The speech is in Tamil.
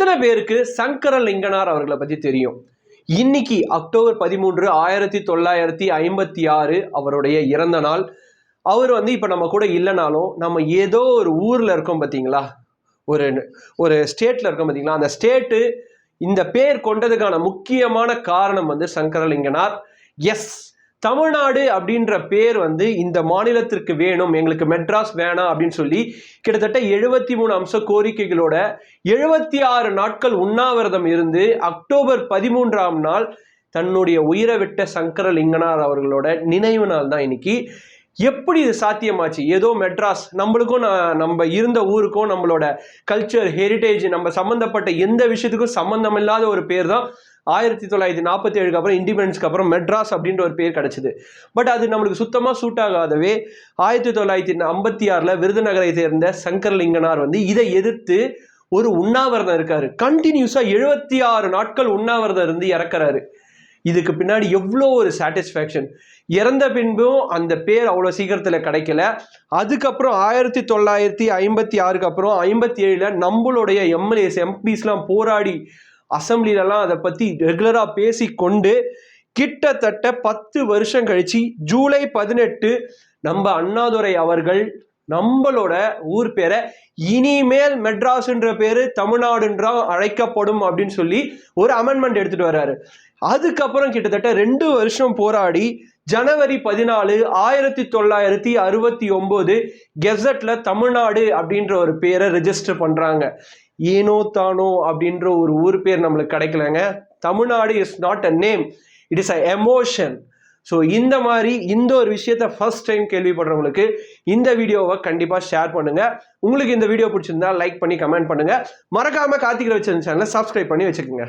எத்தனை பேருக்கு சங்கரலிங்கனார் அவர்களை பத்தி தெரியும்? இன்னைக்கு அக்டோபர் 13, 1956 அவருடைய இறந்த நாள். அவர் இப்ப நம்ம கூட இல்லைனாலும் நம்ம ஏதோ ஒரு ஊர்ல இருக்கோம் பார்த்தீங்களா, ஒரு ஒரு ஸ்டேட்ல இருக்கோம் பார்த்தீங்களா, அந்த ஸ்டேட்டு இந்த பேர் கொண்டதுக்கான முக்கியமான காரணம் சங்கரலிங்கனார். எஸ், தமிழ்நாடு அப்படின்ற பேர் இந்த மாநிலத்திற்கு வேணும், எங்களுக்கு மெட்ராஸ் வேணாம் அப்படின்னு சொல்லி கிட்டத்தட்ட 73 அம்ச கோரிக்கைகளோட 76 நாட்கள் உண்ணாவிரதம் இருந்து அக்டோபர் 13ஆம் நாள் தன்னுடைய உயிரை விட்ட சங்கரலிங்கனார் அவர்களோட நினைவு நாள் தான் இன்னைக்கு. எப்படி இது சாத்தியமாச்சு? ஏதோ மெட்ராஸ், நம்மளுக்கும் நம்ம இருந்த ஊருக்கும் நம்மளோட கல்ச்சர் ஹெரிட்டேஜ் நம்ம சம்பந்தப்பட்ட எந்த விஷயத்துக்கும் சம்பந்தம் இல்லாத ஒரு பேர் தான் 1947 அப்புறம் இண்டிபெண்டன்ஸ்க்கு அப்புறம் மெட்ராஸ் அப்படின்ற ஒரு பேர் கிடைச்சது. பட் அது நம்மளுக்கு சுத்தமா சூட் ஆகாதவே 1956 விருதுநகரை சேர்ந்த சங்கரலிங்கனார் இதை எதிர்த்து ஒரு உண்ணாவிரதம் இருக்காரு. கண்டினியூஸா 76 நாட்கள் உண்ணாவிரதம் இருந்து இறக்குறாரு. இதுக்கு பின்னாடி எவ்வளோ ஒரு சாட்டிஸ்ஃபேக்ஷன். இறந்த பின்பும் அந்த பேர் அவ்வளோ சீக்கிரத்தில் கிடைக்கல. அதுக்கப்புறம் 1956 அப்புறம் 57 நம்மளுடைய எம்எல்ஏஸ் எம்பிஸ்லாம் போராடி அசம்பிளிலலாம் அதை பற்றி ரெகுலராக பேசி கொண்டு கிட்டத்தட்ட 10 வருஷம் கழிச்சு ஜூலை 18 நம்ம அண்ணாதுரை அவர்கள் நம்மளோட ஊர் பேரை இனிமேல் மெட்ராஸ்ன்ற பேரு தமிழ்நாடுன்றா அழைக்கப்படும் அப்படின்னு சொல்லி ஒரு அமெண்ட்மெண்ட் எடுத்துட்டு வர்றாரு. அதுக்கப்புறம் கிட்டத்தட்ட 2 வருஷம் போராடி ஜனவரி 14, 1969 கெசட்ல தமிழ்நாடு அப்படின்ற ஒரு பேரை ரெஜிஸ்டர் பண்றாங்க. ஏனோ தானோ அப்படின்ற ஒரு ஊர் பேர் நம்மளுக்கு கிடைக்கலங்க. Tamil Nadu is not a name, it is an emotion. So இந்த மாதிரி இந்த ஒரு விஷயத்த ஃபர்ஸ்ட் டைம் கேள்விப்படுறவங்களுக்கு இந்த வீடியோவை கண்டிப்பாக ஷேர் பண்ணுங்க. உங்களுக்கு இந்த வீடியோ பிடிச்சிருந்தா லைக் பண்ணி கமெண்ட் பண்ணுங்க. மறக்காம கார்த்திக் ரவிச்சந்திரன் சேனலை சப்ஸ்கிரைப் பண்ணி வச்சுக்கோங்க.